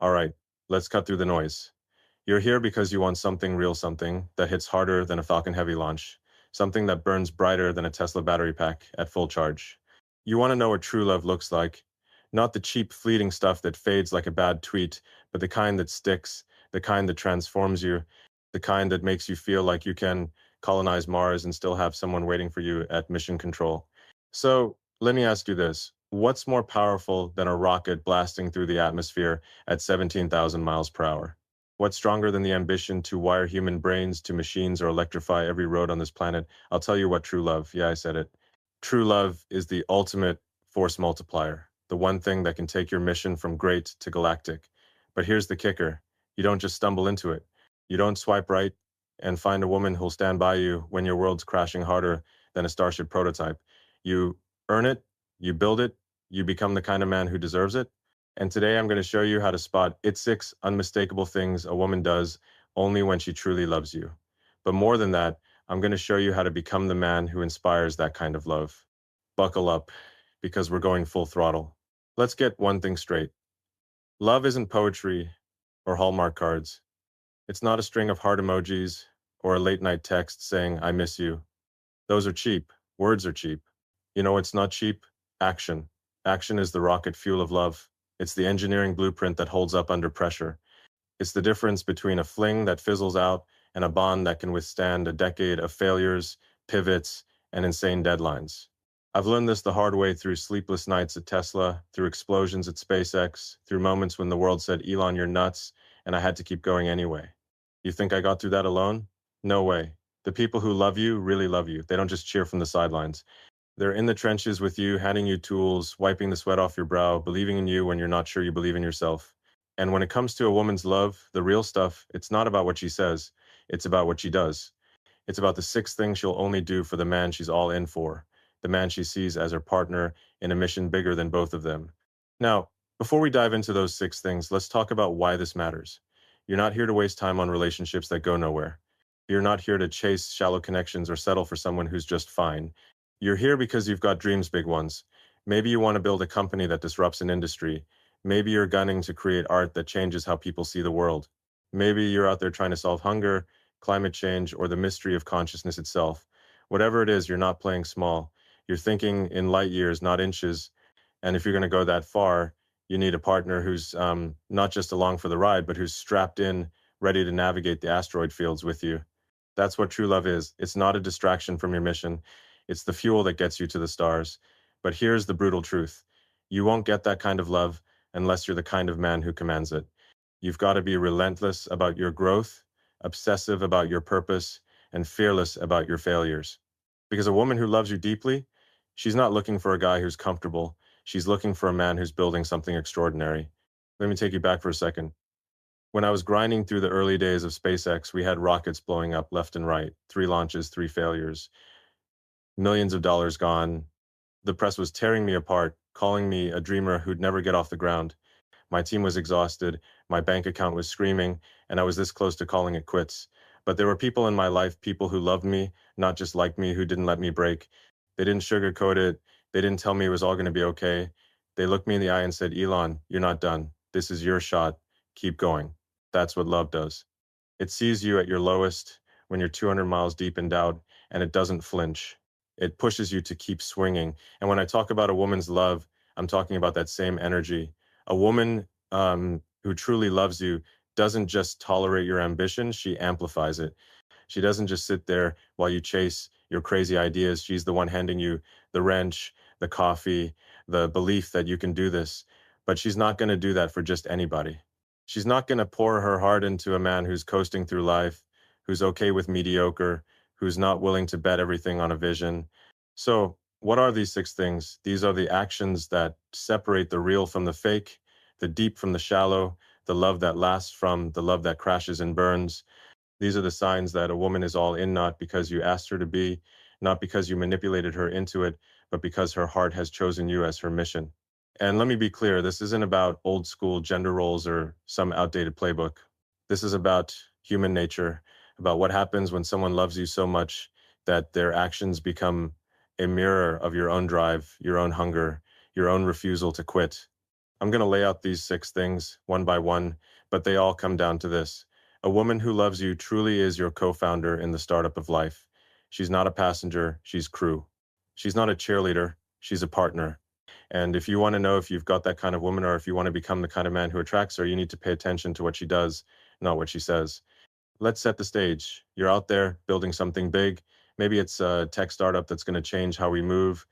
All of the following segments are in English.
All right, let's cut through the noise. You're here because you want something real, something that hits harder than a Falcon Heavy launch, something that burns brighter than a Tesla battery pack at full charge. You want to know what true love looks like, not the cheap, fleeting stuff that fades like a bad tweet, but the kind that sticks, the kind that transforms you, the kind that makes you feel like you can colonize Mars and still have someone waiting for you at mission control. So, let me ask you this. What's more powerful than a rocket blasting through the atmosphere at 17,000 miles per hour? What's stronger than the ambition to wire human brains to machines or electrify every road on this planet? I'll tell you what true love, yeah, I said it. True love is the ultimate force multiplier, the one thing that can take your mission from great to galactic. But here's the kicker. You don't just stumble into it. You don't swipe right and find a woman who'll stand by you when your world's crashing harder than a Starship prototype. You earn it, you build it, you become the kind of man who deserves it. And today I'm going to show you how to spot its 6 unmistakable things a woman does only when she truly loves you. But more than that, I'm going to show you how to become the man who inspires that kind of love. Buckle up, because we're going full throttle. Let's get one thing straight. Love isn't poetry or Hallmark cards. It's not a string of heart emojis or a late night text saying, I miss you. Those are cheap. Words are cheap. You know it's not cheap? Action. Action is the rocket fuel of love. It's the engineering blueprint that holds up under pressure. It's the difference between a fling that fizzles out and a bond that can withstand a decade of failures, pivots, and insane deadlines. I've learned this the hard way through sleepless nights at Tesla, through explosions at SpaceX, through moments when the world said, Elon, you're nuts, and I had to keep going anyway. You think I got through that alone? No way. The people who love you really love you. They don't just cheer from the sidelines. They're in the trenches with you, handing you tools, wiping the sweat off your brow, believing in you when you're not sure you believe in yourself. And when it comes to a woman's love, the real stuff, it's not about what she says, it's about what she does. It's about the 6 things she'll only do for the man she's all in for, the man she sees as her partner in a mission bigger than both of them. Now, before we dive into those 6 things, let's talk about why this matters. You're not here to waste time on relationships that go nowhere. You're not here to chase shallow connections or settle for someone who's just fine. You're here because you've got dreams, big ones. Maybe you want to build a company that disrupts an industry. Maybe you're gunning to create art that changes how people see the world. Maybe you're out there trying to solve hunger, climate change, or the mystery of consciousness itself. Whatever it is, you're not playing small. You're thinking in light years, not inches. And if you're going to go that far, you need a partner who's not just along for the ride, but who's strapped in, ready to navigate the asteroid fields with you. That's what true love is. It's not a distraction from your mission. It's the fuel that gets you to the stars. But here's the brutal truth. You won't get that kind of love unless you're the kind of man who commands it. You've got to be relentless about your growth, obsessive about your purpose, and fearless about your failures. Because a woman who loves you deeply, she's not looking for a guy who's comfortable. She's looking for a man who's building something extraordinary. Let me take you back for a second. When I was grinding through the early days of SpaceX, we had rockets blowing up left and right, 3 launches, 3 failures, millions of dollars gone. The press was tearing me apart, calling me a dreamer who'd never get off the ground. My team was exhausted, my bank account was screaming, and I was this close to calling it quits. But there were people in my life, people who loved me, not just liked me, who didn't let me break. They didn't sugarcoat it. They didn't tell me it was all going to be okay. They looked me in the eye and said, Elon, you're not done. This is your shot. Keep going. That's what love does. It sees you at your lowest when you're 200 miles deep in doubt, and it doesn't flinch. It pushes you to keep swinging. And when I talk about a woman's love, I'm talking about that same energy. A woman who truly loves you doesn't just tolerate your ambition, she amplifies it. She doesn't just sit there while you chase your crazy ideas. She's the one handing you the wrench, the coffee, the belief that you can do this. But she's not going to do that for just anybody. She's not going to pour her heart into a man who's coasting through life, who's okay with mediocre, who's not willing to bet everything on a vision. So, what are these 6 things? These are the actions that separate the real from the fake, the deep from the shallow, the love that lasts from the love that crashes and burns. These are the signs that a woman is all in, not because you asked her to be, not because you manipulated her into it, but because her heart has chosen you as her mission. And let me be clear, this isn't about old school gender roles or some outdated playbook. This is about human nature, about what happens when someone loves you so much that their actions become a mirror of your own drive, your own hunger, your own refusal to quit. I'm going to lay out these six things one by one, but they all come down to this. A woman who loves you truly is your co-founder in the startup of life. She's not a passenger, she's crew. She's not a cheerleader, she's a partner. And if you want to know if you've got that kind of woman or if you want to become the kind of man who attracts her, you need to pay attention to what she does, not what she says. Let's set the stage. You're out there building something big. Maybe it's a tech startup that's going to change how we move,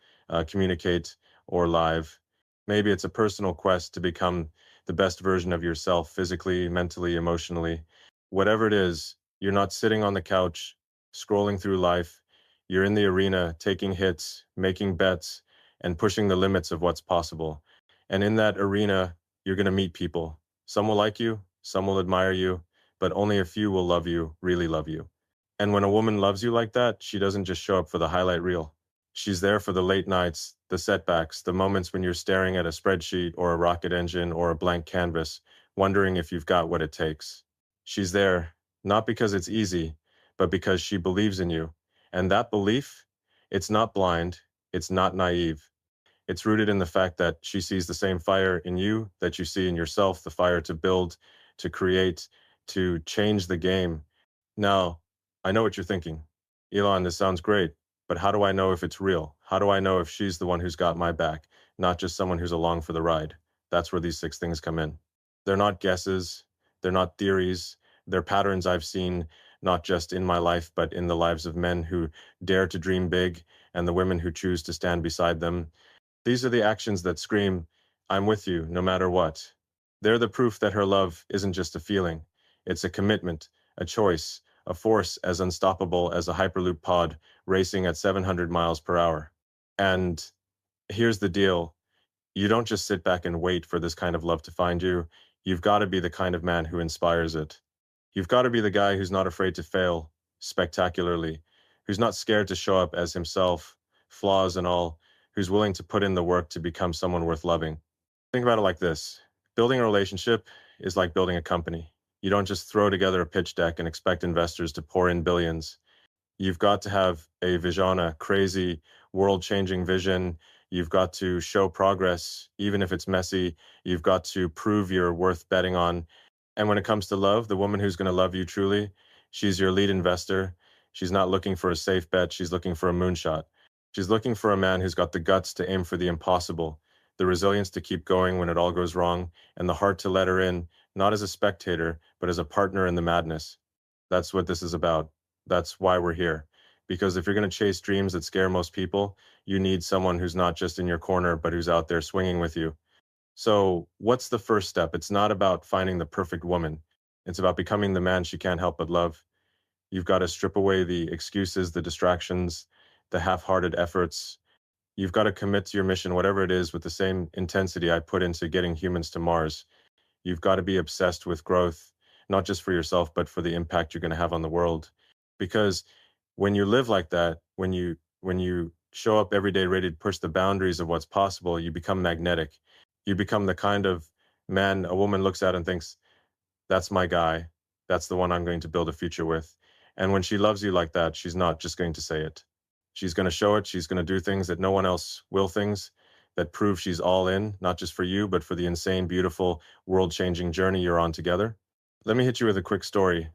communicate, or live. Maybe it's a personal quest to become the best version of yourself physically, mentally, emotionally. Whatever it is, you're not sitting on the couch scrolling through life. You're in the arena, taking hits, making bets, and pushing the limits of what's possible. And in that arena, you're going to meet people. Some will like you, some will admire you, but only a few will love you, really love you. And when a woman loves you like that, she doesn't just show up for the highlight reel. She's there for the late nights, the setbacks, the moments when you're staring at a spreadsheet or a rocket engine or a blank canvas, wondering if you've got what it takes. She's there, not because it's easy, but because she believes in you. And that belief, it's not blind, it's not naive. It's rooted in the fact that she sees the same fire in you that you see in yourself, the fire to build, to create, to change the game. Now, I know what you're thinking. Elon, this sounds great, but how do I know if it's real? How do I know if she's the one who's got my back, not just someone who's along for the ride? That's where these six things come in. They're not guesses, they're not theories, they're patterns I've seen not just in my life, but in the lives of men who dare to dream big and the women who choose to stand beside them. These are the actions that scream, I'm with you no matter what. They're the proof that her love isn't just a feeling, it's a commitment, a choice, a force as unstoppable as a Hyperloop pod racing at 700 miles per hour. And here's the deal, you don't just sit back and wait for this kind of love to find you. You've got to be the kind of man who inspires it. You've got to be the guy who's not afraid to fail spectacularly, who's not scared to show up as himself, flaws and all, who's willing to put in the work to become someone worth loving. Think about it like this. Building a relationship is like building a company. You don't just throw together a pitch deck and expect investors to pour in billions. You've got to have a vision, a crazy, world-changing vision. You've got to show progress, even if it's messy. You've got to prove you're worth betting on. And when it comes to love, the woman who's going to love you truly, she's your lead investor. She's not looking for a safe bet. She's looking for a moonshot. She's looking for a man who's got the guts to aim for the impossible, the resilience to keep going when it all goes wrong, and the heart to let her in, not as a spectator, but as a partner in the madness. That's what this is about. That's why we're here. Because if you're going to chase dreams that scare most people, you need someone who's not just in your corner, but who's out there swinging with you. So, what's the first step? It's not about finding the perfect woman. It's about becoming the man she can't help but love. You've got to strip away the excuses, the distractions, the half-hearted efforts. You've got to commit to your mission, whatever it is, with the same intensity I put into getting humans to Mars. You've got to be obsessed with growth, not just for yourself, but for the impact you're going to have on the world. Because when you live like that, when you show up every day ready to push the boundaries of what's possible, you become magnetic. You become the kind of man a woman looks at and thinks, that's my guy. That's the one I'm going to build a future with. And when she loves you like that, she's not just going to say it. She's going to show it. She's going to do things that no one else will, things that prove she's all in, not just for you, but for the insane, beautiful, world-changing journey you're on together. Let me hit you with a quick story.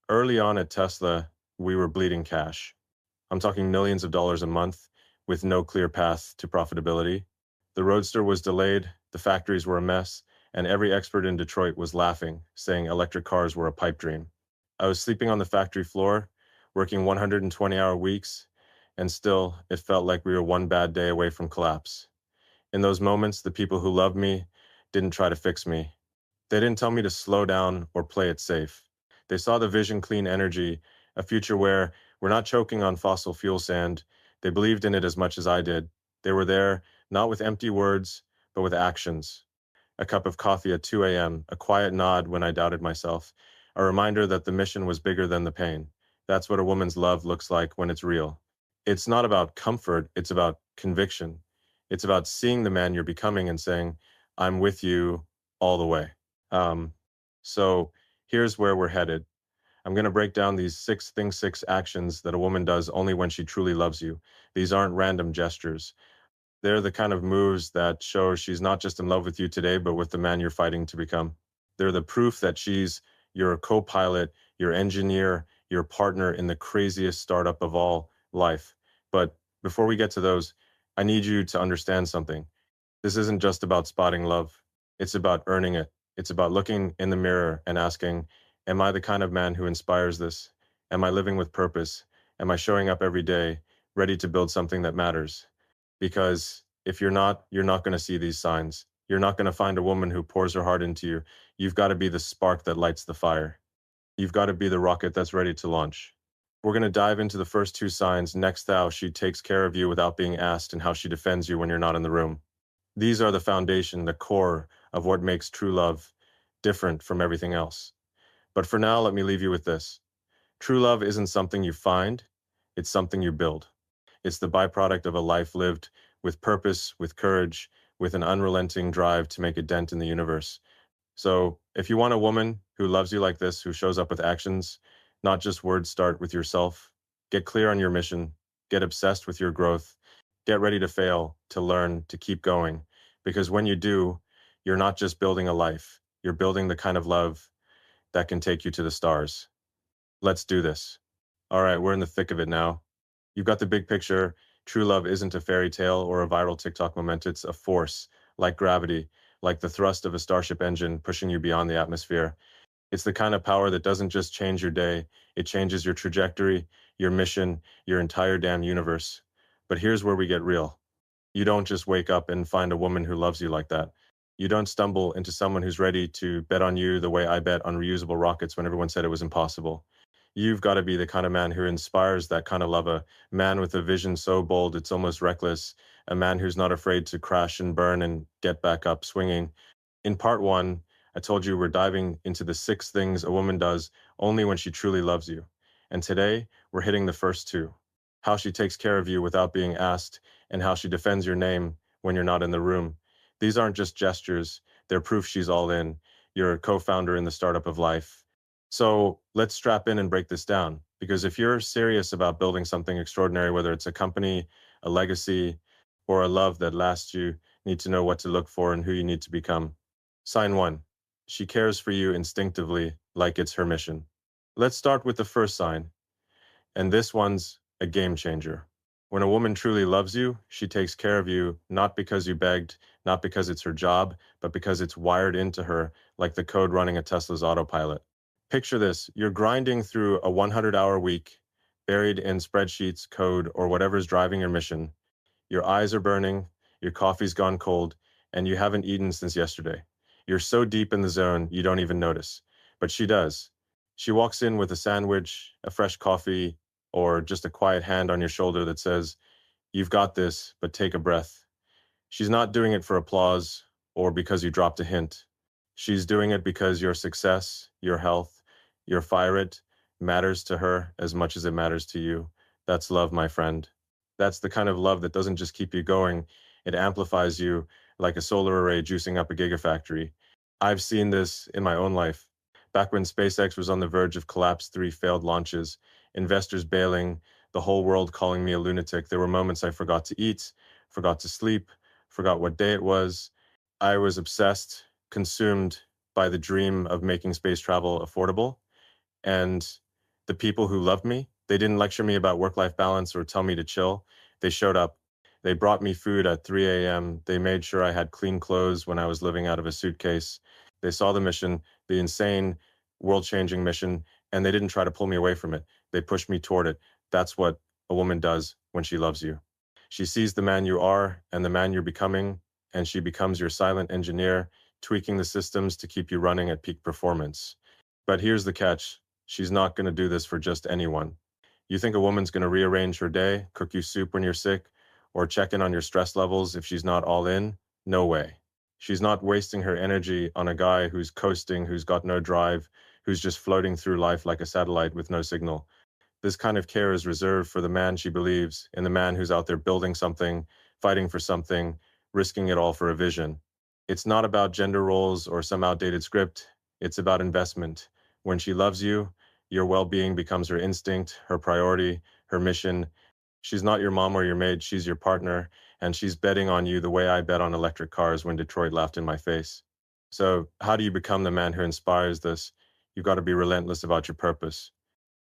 Early on at Tesla, we were bleeding cash. I'm talking millions of dollars a month with no clear path to profitability. The Roadster was delayed, the factories were a mess, and every expert in Detroit was laughing, saying electric cars were a pipe dream. I was sleeping on the factory floor, working 120-hour weeks, and still, it felt like we were one bad day away from collapse. In those moments, the people who loved me didn't try to fix me. They didn't tell me to slow down or play it safe. They saw the vision, clean energy, a future where we're not choking on fossil fuel sand. They believed in it as much as I did. They were there, not with empty words, but with actions. A cup of coffee at 2 a.m., a quiet nod when I doubted myself, a reminder that the mission was bigger than the pain. That's what a woman's love looks like when it's real. It's not about comfort, it's about conviction. It's about seeing the man you're becoming and saying, I'm with you all the way. Um, so here's where we're headed. I'm going to break down these six actions that a woman does only when she truly loves you. These aren't random gestures. They're the kind of moves that show she's not just in love with you today, but with the man you're fighting to become. They're the proof that she's your co-pilot, your engineer, your partner in the craziest startup of all, life. But before we get to those, I need you to understand something. This isn't just about spotting love. It's about earning it. It's about looking in the mirror and asking, am I the kind of man who inspires this? Am I living with purpose? Am I showing up every day, ready to build something that matters? Because if you're not going to see these signs. You're not going to find a woman who pours her heart into you. You've got to be the spark that lights the fire. You've got to be the rocket that's ready to launch. We're going to dive into the first two signs. Next, how she takes care of you without being asked, and how she defends you when you're not in the room. These are the foundation, the core of what makes true love different from everything else. But for now, let me leave you with this. True love isn't something you find, it's something you build. It's the byproduct of a life lived with purpose, with courage, with an unrelenting drive to make a dent in the universe. So, if you want a woman who loves you like this, who shows up with actions, not just words, start with yourself. Get clear on your mission, get obsessed with your growth, get ready to fail, to learn, to keep going. Because when you do, you're not just building a life, you're building the kind of love that can take you to the stars. Let's do this. All right, we're in the thick of it now. You've got the big picture. True love isn't a fairy tale or a viral TikTok moment. It's a force, like gravity, like the thrust of a starship engine pushing you beyond the atmosphere. It's the kind of power that doesn't just change your day, it changes your trajectory, your mission, your entire damn universe. But here's where we get real. You don't just wake up and find a woman who loves you like that. You don't stumble into someone who's ready to bet on you the way I bet on reusable rockets when everyone said it was impossible. You've got to be the kind of man who inspires that kind of love, a man with a vision so bold it's almost reckless, a man who's not afraid to crash and burn and get back up swinging. In part one, I told you we're diving into the 6 things a woman does only when she truly loves you. And today, we're hitting the first 2. How she takes care of you without being asked, and how she defends your name when you're not in the room. These aren't just gestures, they're proof she's all in. You're a co-founder in the startup of life. So let's strap in and break this down. Because if you're serious about building something extraordinary, whether it's a company, a legacy, or a love that lasts, you need to know what to look for and who you need to become. Sign 1. She cares for you instinctively, like it's her mission. Let's start with the first sign, and this one's a game changer. When a woman truly loves you, she takes care of you not because you begged, not because it's her job, but because it's wired into her like the code running a Tesla's autopilot. Picture this, you're grinding through a 100-hour week, buried in spreadsheets, code, or whatever's driving your mission. Your eyes are burning, your coffee's gone cold, and you haven't eaten since yesterday. You're so deep in the zone, you don't even notice. But she does. She walks in with a sandwich, a fresh coffee, or just a quiet hand on your shoulder that says, "You've got this, but take a breath." She's not doing it for applause or because you dropped a hint. She's doing it because your success, your health, your fire it matters to her as much as it matters to you. That's love, my friend. That's the kind of love that doesn't just keep you going, it amplifies you like a solar array juicing up a gigafactory. I've seen this in my own life. Back when SpaceX was on the verge of collapse, 3 failed launches, investors bailing, the whole world calling me a lunatic, there were moments I forgot to eat, forgot to sleep, forgot what day it was. I was obsessed, consumed by the dream of making space travel affordable. And the people who loved me, they didn't lecture me about work-life balance or tell me to chill. They showed up. They brought me food at 3 a.m. They made sure I had clean clothes when I was living out of a suitcase. They saw the mission, the insane, world-changing mission, and they didn't try to pull me away from it. They pushed me toward it. That's what a woman does when she loves you. She sees the man you are and the man you're becoming, and she becomes your silent engineer, tweaking the systems to keep you running at peak performance. But here's the catch. She's not going to do this for just anyone. You think a woman's going to rearrange her day, cook you soup when you're sick, or check in on your stress levels if she's not all in? No way. She's not wasting her energy on a guy who's coasting, who's got no drive, who's just floating through life like a satellite with no signal. This kind of care is reserved for the man she believes in, the man who's out there building something, fighting for something, risking it all for a vision. It's not about gender roles or some outdated script. It's about investment. When she loves you, your well-being becomes her instinct, her priority, her mission. She's not your mom or your maid, she's your partner, and she's betting on you the way I bet on electric cars when Detroit laughed in my face. So, how do you become the man who inspires this? You've got to be relentless about your purpose.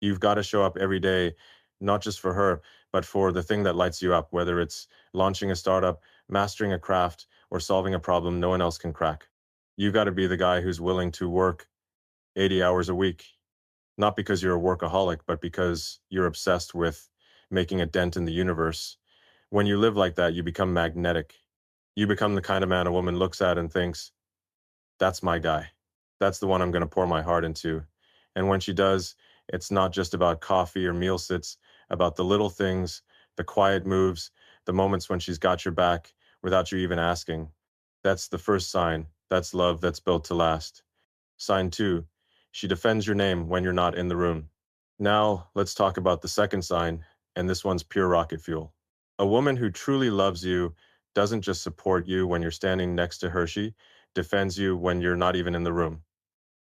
You've got to show up every day, not just for her, but for the thing that lights you up, whether it's launching a startup, mastering a craft, or solving a problem no one else can crack. You've got to be the guy who's willing to work 80 hours a week, not because you're a workaholic, but because you're obsessed with making a dent in the universe. When you live like that, you become magnetic. You become the kind of man a woman looks at and thinks, that's my guy. That's the one I'm going to pour my heart into. And when she does, it's not just about coffee or meal sits, about the little things, the quiet moves, the moments when she's got your back without you even asking. That's the first sign. That's love that's built to last. Sign two, she defends your name when you're not in the room. Now, let's talk about the second sign, and this one's pure rocket fuel. A woman who truly loves you doesn't just support you when you're standing next to her, she defends you when you're not even in the room.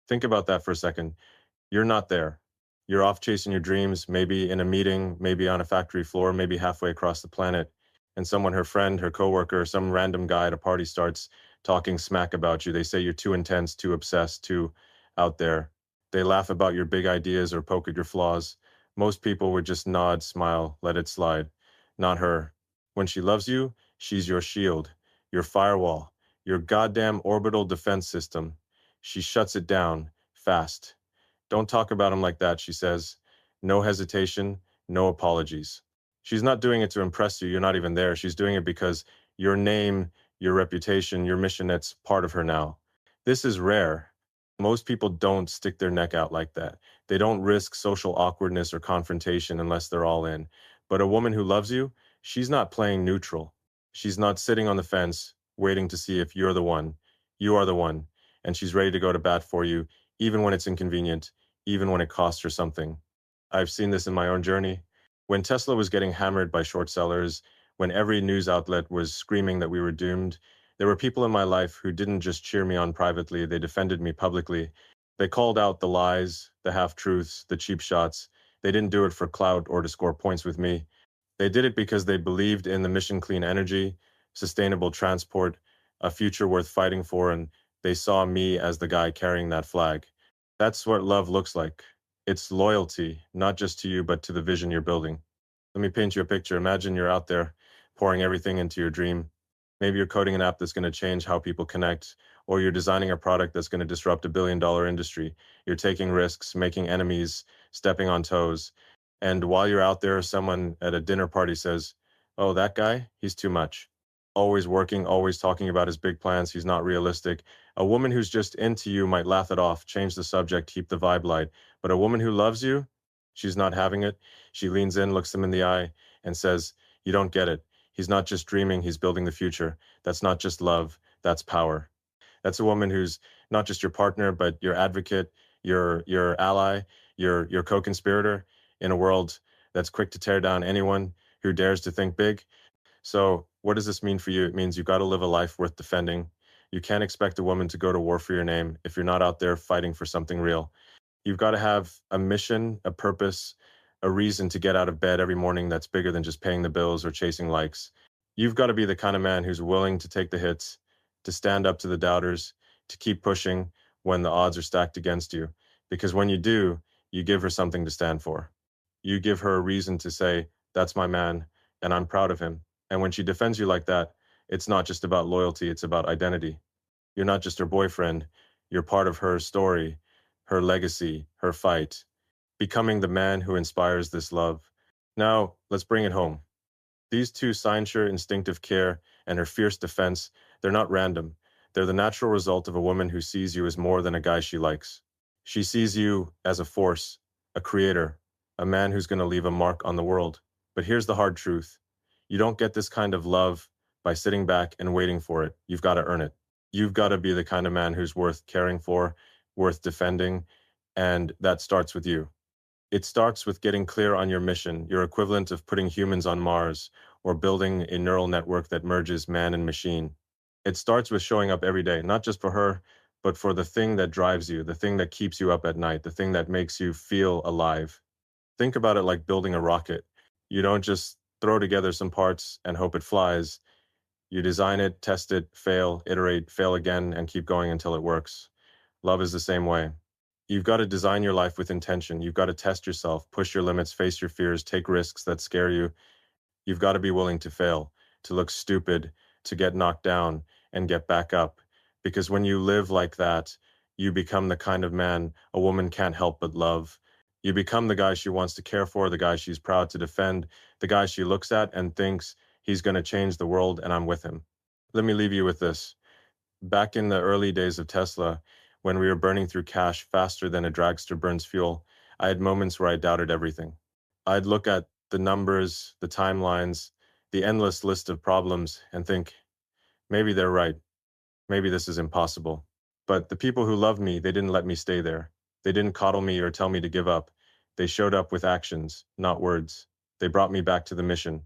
Think about that for a second. You're not there. You're off chasing your dreams, maybe in a meeting, maybe on a factory floor, maybe halfway across the planet, and someone, her friend, her coworker, some random guy at a party starts talking smack about you. They say you're too intense, too obsessed, too out there. They laugh about your big ideas or poke at your flaws. Most people would just nod, smile, let it slide. Not her. When she loves you, she's your shield, your firewall, your goddamn orbital defense system. She shuts it down fast. Don't talk about him like that, she says. No hesitation, no apologies. She's not doing it to impress you. You're not even there. She's doing it because your name, your reputation, your mission, that's part of her now. This is rare. Most people don't stick their neck out like that. They don't risk social awkwardness or confrontation unless they're all in. But a woman who loves you, she's not playing neutral. She's not sitting on the fence waiting to see if you're the one. You are the one. And she's ready to go to bat for you, even when it's inconvenient, even when it costs her something. I've seen this in my own journey. When Tesla was getting hammered by short sellers, when every news outlet was screaming that we were doomed, there were people in my life who didn't just cheer me on privately, they defended me publicly. They called out the lies, the half-truths, the cheap shots. They didn't do it for clout or to score points with me. They did it because they believed in the mission clean energy, sustainable transport, a future worth fighting for, and they saw me as the guy carrying that flag. That's what love looks like. It's loyalty, not just to you, but to the vision you're building. Let me paint you a picture. Imagine you're out there pouring everything into your dream. Maybe you're coding an app that's going to change how people connect, or you're designing a product that's going to disrupt a $1 billion industry. You're taking risks, making enemies, stepping on toes. And while you're out there, someone at a dinner party says, oh, that guy, he's too much. Always working, always talking about his big plans. He's not realistic. A woman who's just into you might laugh it off, change the subject, keep the vibe light. But a woman who loves you, she's not having it. She leans in, looks them in the eye, and says, you don't get it. He's not just dreaming, he's building the future. That's not just love, that's power. That's a woman who's not just your partner, but your advocate, your ally, your co-conspirator in a world that's quick to tear down anyone who dares to think big. So, what does this mean for you? It means you've got to live a life worth defending. You can't expect a woman to go to war for your name if you're not out there fighting for something real. You've got to have a mission, a purpose, a reason to get out of bed every morning that's bigger than just paying the bills or chasing likes. You've got to be the kind of man who's willing to take the hits, to stand up to the doubters, to keep pushing when the odds are stacked against you. Because when you do, you give her something to stand for. You give her a reason to say, that's my man, and I'm proud of him. And when she defends you like that, it's not just about loyalty, it's about identity. You're not just her boyfriend, you're part of her story, her legacy, her fight, becoming the man who inspires this love. Now, let's bring it home. These two signs, her instinctive care and her fierce defense, they're not random. They're the natural result of a woman who sees you as more than a guy she likes. She sees you as a force, a creator, a man who's going to leave a mark on the world. But here's the hard truth. You don't get this kind of love by sitting back and waiting for it. You've got to earn it. You've got to be the kind of man who's worth caring for, worth defending, and that starts with you. It starts with getting clear on your mission, your equivalent of putting humans on Mars or building a neural network that merges man and machine. It starts with showing up every day, not just for her, but for the thing that drives you, the thing that keeps you up at night, the thing that makes you feel alive. Think about it like building a rocket. You don't just throw together some parts and hope it flies. You design it, test it, fail, iterate, fail again, and keep going until it works. Love is the same way. You've got to design your life with intention. You've got to test yourself, push your limits, face your fears, take risks that scare you. You've got to be willing to fail, to look stupid, to get knocked down and get back up. Because when you live like that, you become the kind of man a woman can't help but love. You become the guy she wants to care for, the guy she's proud to defend, the guy she looks at and thinks he's going to change the world and I'm with him. Let me leave you with this. Back in the early days of Tesla, when we were burning through cash faster than a dragster burns fuel, I had moments where I doubted everything. I'd look at the numbers, the timelines, the endless list of problems, and think, maybe they're right. Maybe this is impossible. But the people who loved me, they didn't let me stay there. They didn't coddle me or tell me to give up. They showed up with actions, not words. They brought me back to the mission.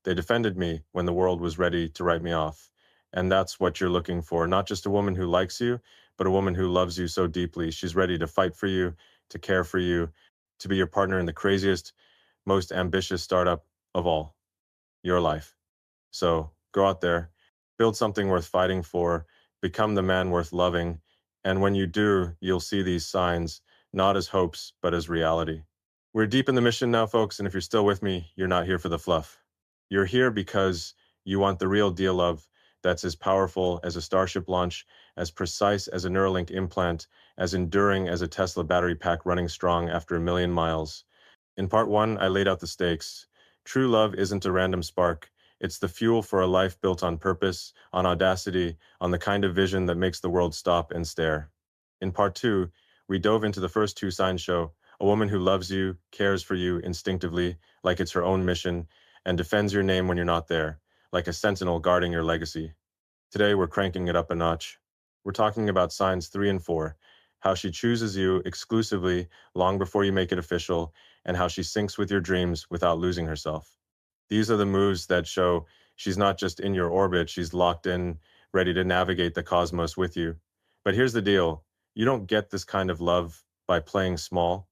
They defended me when the world was ready to write me off. And that's what you're looking for. Not just a woman who likes you, but a woman who loves you so deeply. She's ready to fight for you, to care for you, to be your partner in the craziest, most ambitious startup of all, your life. So go out there, build something worth fighting for, become the man worth loving. And when you do, you'll see these signs, not as hopes, but as reality. We're deep in the mission now, folks, and if you're still with me, you're not here for the fluff. You're here because you want the real deal love that's as powerful as a Starship launch, as precise as a Neuralink implant, as enduring as a Tesla battery pack running strong after 1,000,000 miles. In part one, I laid out the stakes. True love isn't a random spark. It's the fuel for a life built on purpose, on audacity, on the kind of vision that makes the world stop and stare. In part two, we dove into the first two signs show a woman who loves you, cares for you instinctively, like it's her own mission, and defends your name when you're not there, like a sentinel guarding your legacy. Today, we're cranking it up a notch. We're talking about signs 3 and 4, how she chooses you exclusively long before you make it official, and how she syncs with your dreams without losing herself. These are the moves that show she's not just in your orbit, she's locked in, ready to navigate the cosmos with you. But here's the deal. You don't get this kind of love by playing small.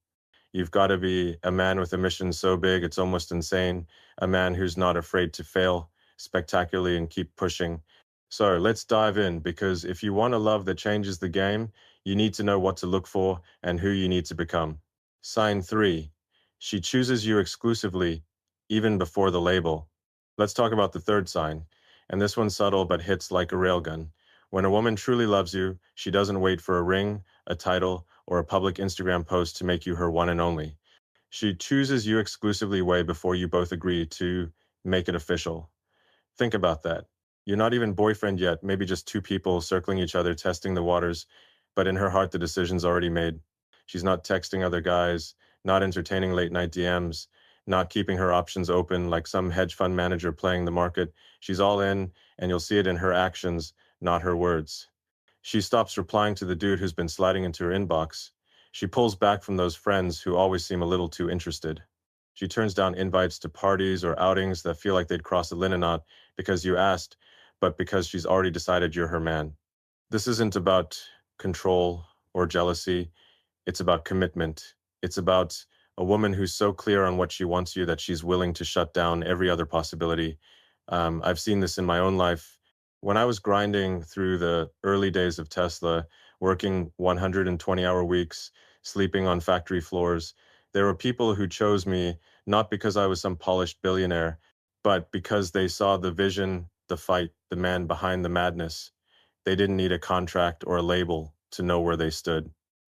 You've got to be a man with a mission so big it's almost insane, a man who's not afraid to fail spectacularly and keep pushing. So let's dive in, because if you want a love that changes the game, you need to know what to look for and who you need to become. Sign 3. She chooses you exclusively, even before the label. Let's talk about the third sign, and this one's subtle but hits like a railgun. When a woman truly loves you, she doesn't wait for a ring, a title, or a public Instagram post to make you her one and only. She chooses you exclusively way before you both agree to make it official. Think about that. You're not even boyfriend yet, maybe just two people circling each other, testing the waters, but in her heart, the decision's already made. She's not texting other guys, not entertaining late night DMs, not keeping her options open like some hedge fund manager playing the market. She's all in, and you'll see it in her actions, not her words. She stops replying to the dude who's been sliding into her inbox. She pulls back from those friends who always seem a little too interested. She turns down invites to parties or outings that feel like they'd cross a linen knot because you asked, but because she's already decided you're her man. This isn't about control or jealousy. It's about commitment. It's about a woman who's so clear on what she wants you that she's willing to shut down every other possibility. I've seen this in my own life. When I was grinding through the early days of Tesla, working 120-hour weeks, sleeping on factory floors, there were people who chose me not because I was some polished billionaire, but because they saw the vision, the fight, the man behind the madness. They didn't need a contract or a label to know where they stood.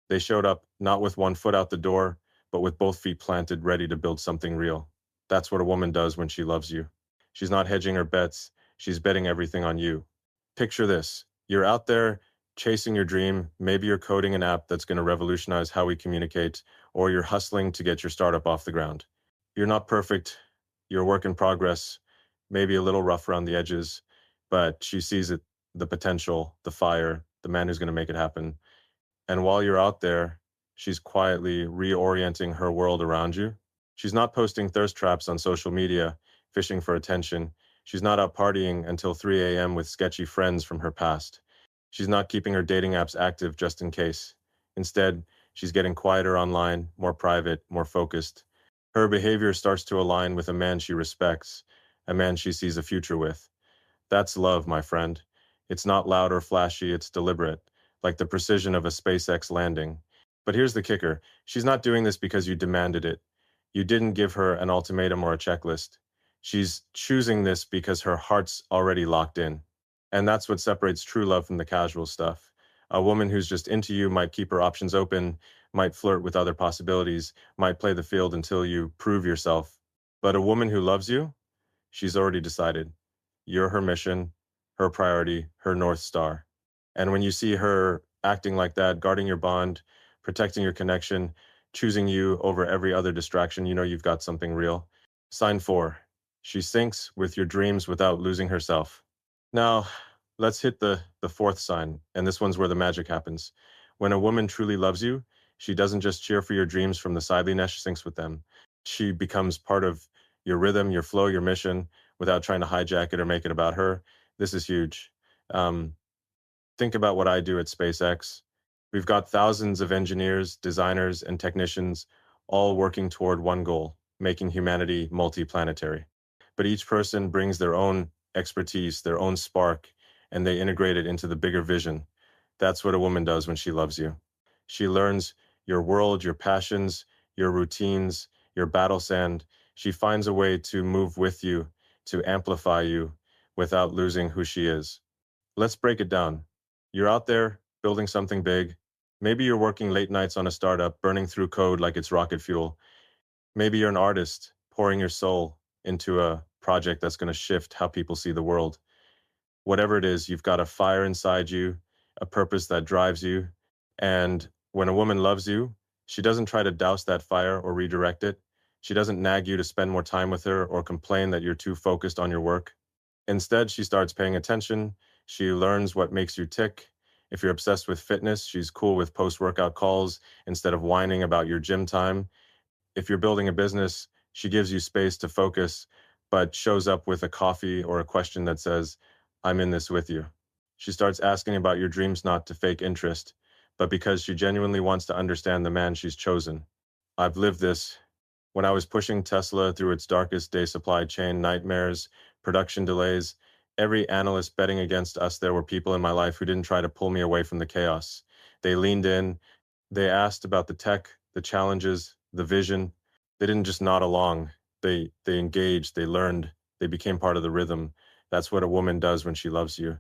They showed up not with one foot out the door, but with both feet planted, ready to build something real. That's what a woman does when she loves you. She's not hedging her bets, she's betting everything on you. Picture this. You're out there chasing your dream. Maybe you're coding an app that's going to revolutionize how we communicate, or you're hustling to get your startup off the ground. You're not perfect. You're a work in progress, maybe a little rough around the edges, but she sees it, the potential, the fire, the man who's going to make it happen. And while you're out there, she's quietly reorienting her world around you. She's not posting thirst traps on social media, fishing for attention. She's not out partying until 3 a.m. with sketchy friends from her past. She's not keeping her dating apps active just in case. Instead, she's getting quieter online, more private, more focused. Her behavior starts to align with a man she respects, a man she sees a future with. That's love, my friend. It's not loud or flashy, it's deliberate, like the precision of a SpaceX landing. But here's the kicker. She's not doing this because you demanded it. You didn't give her an ultimatum or a checklist. She's choosing this because her heart's already locked in. And that's what separates true love from the casual stuff. A woman who's just into you might keep her options open, might flirt with other possibilities, might play the field until you prove yourself. But a woman who loves you, she's already decided. You're her mission, her priority, her North Star. And when you see her acting like that, guarding your bond, protecting your connection, choosing you over every other distraction, you know you've got something real. Sign 4. She syncs with your dreams without losing herself. Now, let's hit the fourth sign, and this one's where the magic happens. When a woman truly loves you, she doesn't just cheer for your dreams from the sidelines, she syncs with them. She becomes part of your rhythm, your flow, your mission, without trying to hijack it or make it about her. This is huge. Um, think about what I do at SpaceX. We've got thousands of engineers, designers, and technicians all working toward one goal, making humanity multiplanetary. But each person brings their own expertise, their own spark, and they integrate it into the bigger vision. That's what a woman does when she loves you. She learns your world, your passions, your routines, your battle sand. She finds a way to move with you, to amplify you without losing who she is. Let's break it down. You're out there building something big. Maybe you're working late nights on a startup, burning through code like it's rocket fuel. Maybe you're an artist, pouring your soul into a project that's going to shift how people see the world. Whatever it is, you've got a fire inside you, a purpose that drives you. And when a woman loves you, she doesn't try to douse that fire or redirect it. She doesn't nag you to spend more time with her or complain that you're too focused on your work. Instead, she starts paying attention. She learns what makes you tick. If you're obsessed with fitness, she's cool with post-workout calls instead of whining about your gym time. If you're building a business, she gives you space to focus, but shows up with a coffee or a question that says, I'm in this with you. She starts asking about your dreams not to fake interest, but because she genuinely wants to understand the man she's chosen. I've lived this. When I was pushing Tesla through its darkest day supply chain nightmares, production delays, every analyst betting against us, there were people in my life who didn't try to pull me away from the chaos. They leaned in, they asked about the tech, the challenges, the vision. They didn't just nod along. They engaged, they learned, they became part of the rhythm. That's what a woman does when she loves you.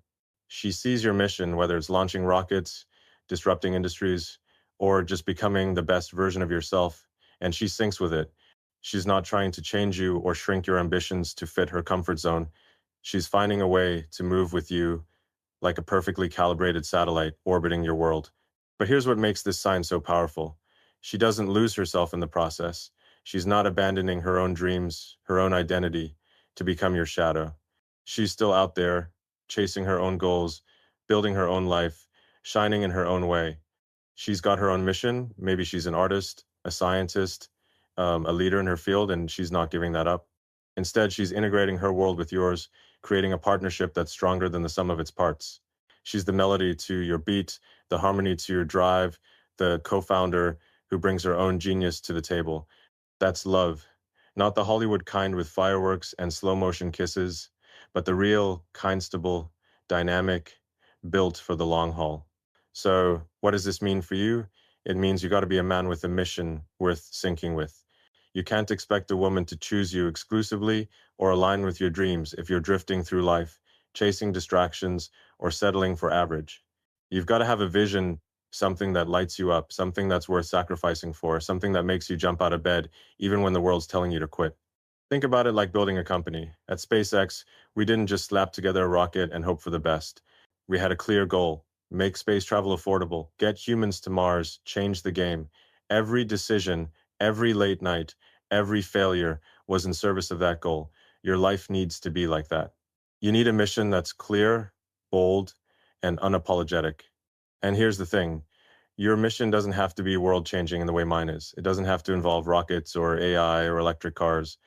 She sees your mission, whether it's launching rockets, disrupting industries, or just becoming the best version of yourself, and she syncs with it. She's not trying to change you or shrink your ambitions to fit her comfort zone. She's finding a way to move with you like a perfectly calibrated satellite orbiting your world. But here's what makes this sign so powerful. She doesn't lose herself in the process. She's not abandoning her own dreams, her own identity to become your shadow. She's still out there, chasing her own goals, building her own life, shining in her own way. She's got her own mission. Maybe she's an artist, a scientist, a leader in her field, and she's not giving that up. Instead, she's integrating her world with yours, creating a partnership that's stronger than the sum of its parts. She's the melody to your beat, the harmony to your drive, the co-founder who brings her own genius to the table. That's love. Not the Hollywood kind with fireworks and slow motion kisses, but the real, kind-stable, dynamic, built for the long haul. So, what does this mean for you? It means you got to be a man with a mission worth syncing with. You can't expect a woman to choose you exclusively or align with your dreams if you're drifting through life, chasing distractions, or settling for average. You've got to have a vision, something that lights you up, something that's worth sacrificing for, something that makes you jump out of bed even when the world's telling you to quit. Think about it like building a company. At SpaceX, we didn't just slap together a rocket and hope for the best. We had a clear goal: make space travel affordable, get humans to Mars, change the game. Every decision, every late night, every failure was in service of that goal. Your life needs to be like that. You need a mission that's clear, bold, and unapologetic. And here's the thing. Your mission doesn't have to be world-changing in the way mine is. It doesn't have to involve rockets or AI or electric cars.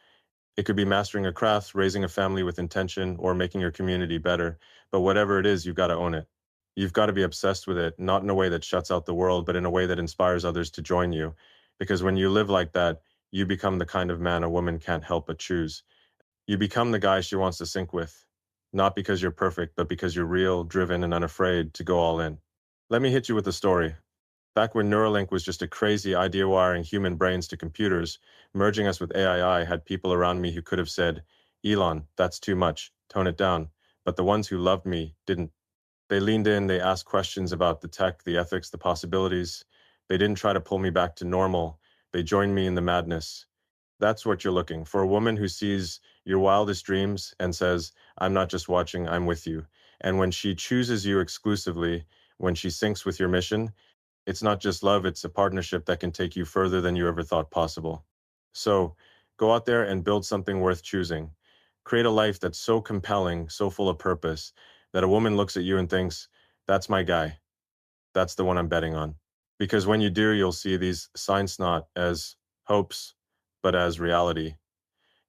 It could be mastering a craft, raising a family with intention, or making your community better. But whatever it is, you've got to own it. You've got to be obsessed with it, not in a way that shuts out the world, but in a way that inspires others to join you. Because when you live like that, you become the kind of man a woman can't help but choose. You become the guy she wants to sync with, not because you're perfect, but because you're real, driven, and unafraid to go all in. Let me hit you with a story. Back when Neuralink was just a crazy idea wiring human brains to computers, merging us with AI, had people around me who could have said, Elon, that's too much, tone it down. But the ones who loved me didn't. They leaned in, they asked questions about the tech, the ethics, the possibilities. They didn't try to pull me back to normal. They joined me in the madness. That's what you're looking for, a woman who sees your wildest dreams and says, I'm not just watching, I'm with you. And when she chooses you exclusively, when she syncs with your mission, it's not just love, it's a partnership that can take you further than you ever thought possible. So go out there and build something worth choosing. Create a life that's so compelling, so full of purpose, that a woman looks at you and thinks, that's my guy. That's the one I'm betting on. Because when you do, you'll see these signs not as hopes, but as reality.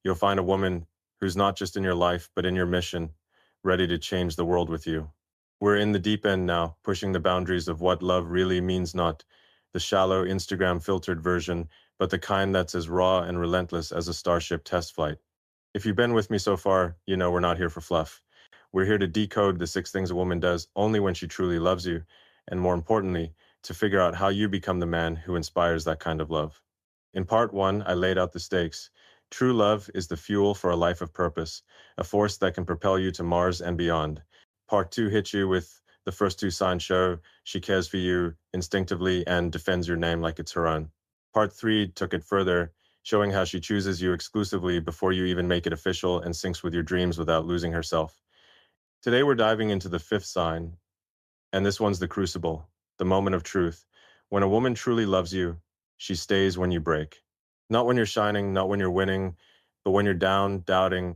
You'll find a woman who's not just in your life, but in your mission, ready to change the world with you. We're in the deep end now, pushing the boundaries of what love really means, not the shallow Instagram filtered version, but the kind that's as raw and relentless as a Starship test flight. If you've been with me so far, you know we're not here for fluff. We're here to decode the 6 things a woman does only when she truly loves you, and more importantly, to figure out how you become the man who inspires that kind of love. In part 1, I laid out the stakes. True love is the fuel for a life of purpose, a force that can propel you to Mars and beyond. Part 2 hits you with the first 2 signs show she cares for you instinctively and defends your name like it's her own. Part 3 took it further, showing how she chooses you exclusively before you even make it official and syncs with your dreams without losing herself. Today we're diving into the 5th sign, and this one's the crucible, the moment of truth. When a woman truly loves you, she stays when you break. Not when you're shining, not when you're winning, but when you're down, doubting,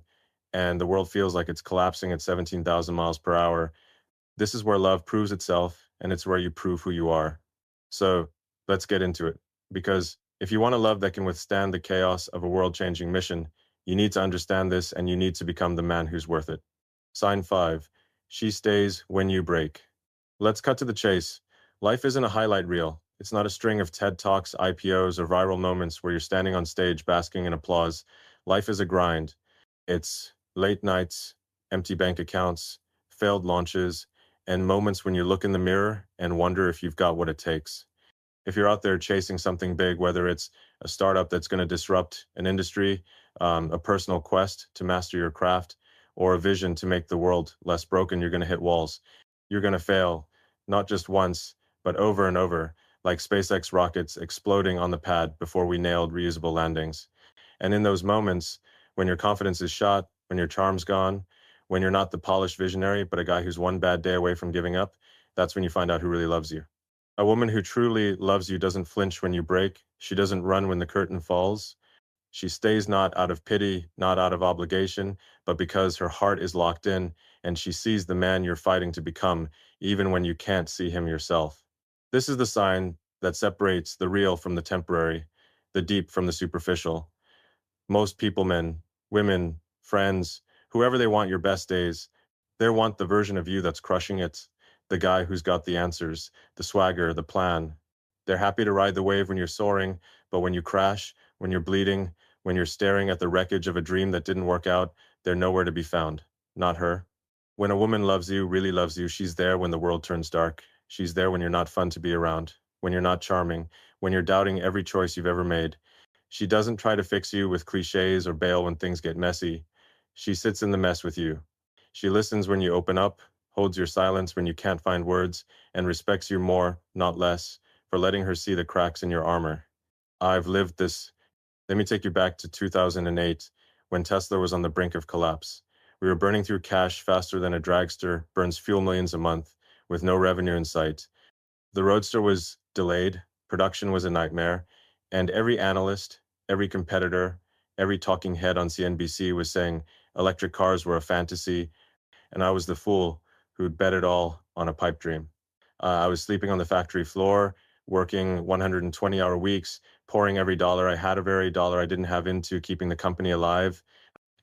and the world feels like it's collapsing at 17,000 miles per hour. This is where love proves itself, and it's where you prove who you are. So let's get into it. Because if you want a love that can withstand the chaos of a world changing mission, you need to understand this and you need to become the man who's worth it. Sign 5. She stays when you break. Let's cut to the chase. Life isn't a highlight reel. It's not a string of TED Talks, IPOs, or viral moments where you're standing on stage basking in applause. Life is a grind. It's late nights, empty bank accounts, failed launches, and moments when you look in the mirror and wonder if you've got what it takes. If you're out there chasing something big, whether it's a startup that's going to disrupt an industry, a personal quest to master your craft, or a vision to make the world less broken, you're going to hit walls. You're going to fail, not just once, but over and over, like SpaceX rockets exploding on the pad before we nailed reusable landings. And in those moments, when your confidence is shot, when your charm's gone, when you're not the polished visionary, but a guy who's one bad day away from giving up, that's when you find out who really loves you. A woman who truly loves you doesn't flinch when you break. She doesn't run when the curtain falls. She stays not out of pity, not out of obligation, but because her heart is locked in and she sees the man you're fighting to become, even when you can't see him yourself. This is the sign that separates the real from the temporary, the deep from the superficial. Most people, men, women, friends, whoever they want your best days, they want the version of you that's crushing it, the guy who's got the answers, the swagger, the plan. They're happy to ride the wave when you're soaring, but when you crash, when you're bleeding, when you're staring at the wreckage of a dream that didn't work out, they're nowhere to be found. Not her. When a woman loves you, really loves you, she's there when the world turns dark. She's there when you're not fun to be around, when you're not charming, when you're doubting every choice you've ever made. She doesn't try to fix you with cliches or bail when things get messy. She sits in the mess with you. She listens when you open up, holds your silence when you can't find words, and respects you more, not less, for letting her see the cracks in your armor. I've lived this. Let me take you back to 2008, when Tesla was on the brink of collapse. We were burning through cash faster than a dragster burns fuel millions a month, with no revenue in sight. The Roadster was delayed, production was a nightmare, and every analyst, every competitor, every talking head on CNBC was saying electric cars were a fantasy, and I was the fool who'd bet it all on a pipe dream. I was sleeping on the factory floor, working 120-hour weeks, pouring every dollar I had of every dollar I didn't have into keeping the company alive.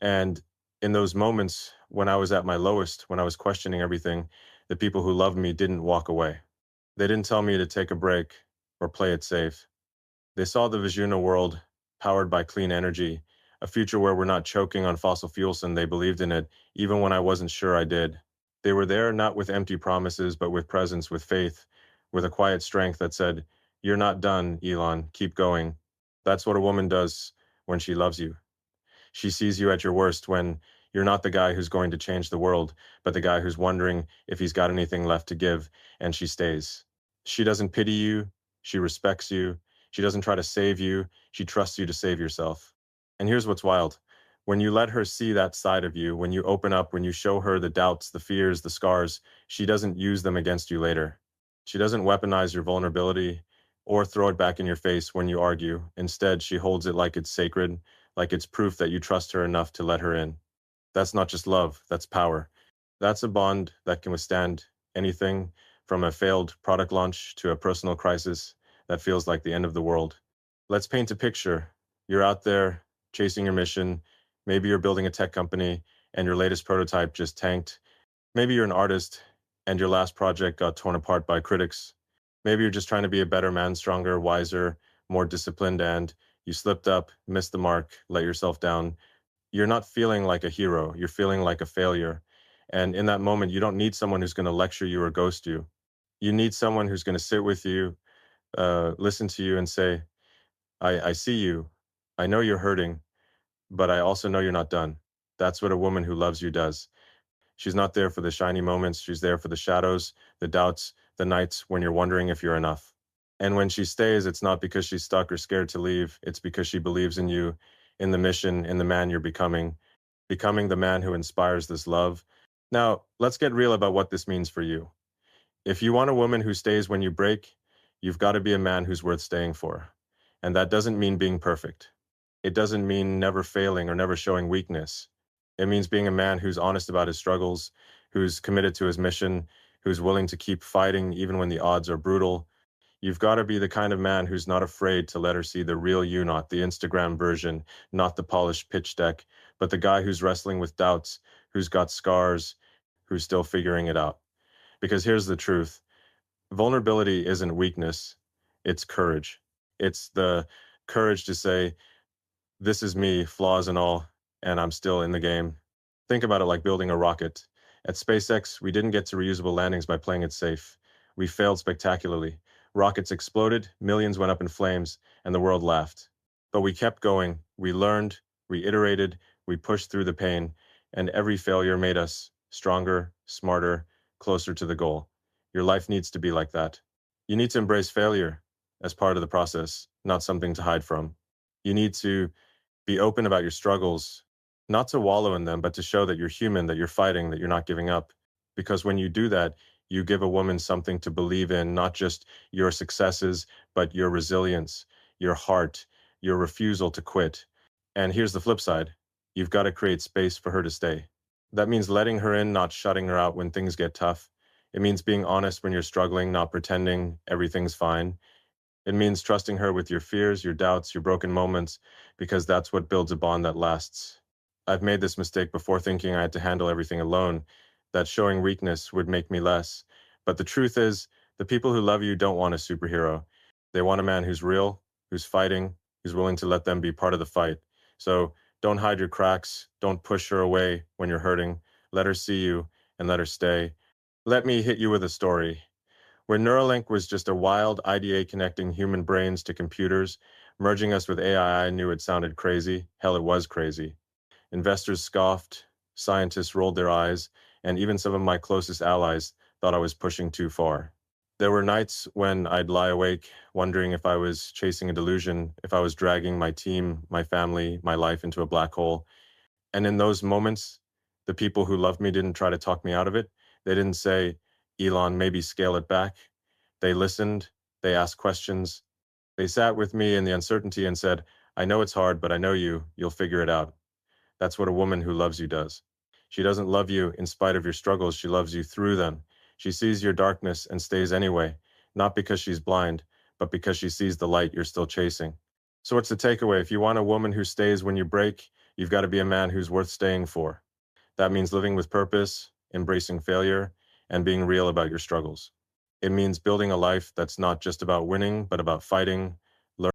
And in those moments when I was at my lowest, when I was questioning everything, the people who loved me didn't walk away. They didn't tell me to take a break or play it safe. They saw the Vizhuna world powered by clean energy, a future where we're not choking on fossil fuels, and they believed in it, even when I wasn't sure I did. They were there not with empty promises, but with presence, with faith, with a quiet strength that said, "You're not done, Elon, keep going." That's what a woman does when she loves you. She sees you at your worst when you're not the guy who's going to change the world, but the guy who's wondering if he's got anything left to give, and she stays. She doesn't pity you, she respects you. She doesn't try to save you, she trusts you to save yourself. And here's what's wild. When you let her see that side of you, when you open up, when you show her the doubts, the fears, the scars, she doesn't use them against you later. She doesn't weaponize your vulnerability or throw it back in your face when you argue. Instead, she holds it like it's sacred, like it's proof that you trust her enough to let her in. That's not just love, that's power. That's a bond that can withstand anything from a failed product launch to a personal crisis that feels like the end of the world. Let's paint a picture. You're out there chasing your mission. Maybe you're building a tech company and your latest prototype just tanked. Maybe you're an artist and your last project got torn apart by critics. Maybe you're just trying to be a better man, stronger, wiser, more disciplined, and you slipped up, missed the mark, let yourself down. You're not feeling like a hero, you're feeling like a failure. And in that moment, you don't need someone who's going to lecture you or ghost you. You need someone who's going to sit with you, listen to you, and say, I see you. I know you're hurting, but I also know you're not done. That's what a woman who loves you does. She's not there for the shiny moments. She's there for the shadows, the doubts, the nights when you're wondering if you're enough. And when she stays, it's not because she's stuck or scared to leave. It's because she believes in you, in the mission, in the man you're becoming the man who inspires this love. Now, let's get real about what this means for you. If you want a woman who stays when you break, you've got to be a man who's worth staying for. And that doesn't mean being perfect. It doesn't mean never failing or never showing weakness. It means being a man who's honest about his struggles, who's committed to his mission, who's willing to keep fighting even when the odds are brutal. You've got to be the kind of man who's not afraid to let her see the real you, not the Instagram version, not the polished pitch deck, but the guy who's wrestling with doubts, who's got scars, who's still figuring it out. Because here's the truth. Vulnerability isn't weakness, it's courage. It's the courage to say, this is me, flaws and all, and I'm still in the game. Think about it like building a rocket. At SpaceX, we didn't get to reusable landings by playing it safe. We failed spectacularly. Rockets exploded, millions went up in flames, and the world laughed. But we kept going. We learned, we iterated, we pushed through the pain, and every failure made us stronger, smarter, closer to the goal. Your life needs to be like that. You need to embrace failure as part of the process, not something to hide from. You need to be open about your struggles, not to wallow in them, but to show that you're human, that you're fighting, that you're not giving up. Because when you do that, you give a woman something to believe in, not just your successes, but your resilience, your heart, your refusal to quit. And here's the flip side. You've got to create space for her to stay. That means letting her in, not shutting her out when things get tough. It means being honest when you're struggling, not pretending everything's fine. It means trusting her with your fears, your doubts, your broken moments, because that's what builds a bond that lasts. I've made this mistake before, thinking I had to handle everything alone, that showing weakness would make me less. But the truth is, the people who love you don't want a superhero. They want a man who's real, who's fighting, who's willing to let them be part of the fight. So don't hide your cracks. Don't push her away when you're hurting. Let her see you and let her stay. Let me hit you with a story. When Neuralink was just a wild IDA connecting human brains to computers, merging us with AI, I knew it sounded crazy. Hell, it was crazy. Investors scoffed, scientists rolled their eyes, and even some of my closest allies thought I was pushing too far. There were nights when I'd lie awake, wondering if I was chasing a delusion, if I was dragging my team, my family, my life into a black hole. And in those moments, the people who loved me didn't try to talk me out of it. They didn't say, Elon, maybe scale it back. They listened, they asked questions. They sat with me in the uncertainty and said, I know it's hard, but I know you'll figure it out. That's what a woman who loves you does. She doesn't love you in spite of your struggles, she loves you through them. She sees your darkness and stays anyway, not because she's blind, but because she sees the light you're still chasing. So what's the takeaway? If you want a woman who stays when you break, you've got to be a man who's worth staying for. That means living with purpose, embracing failure, and being real about your struggles. It means building a life that's not just about winning, but about fighting,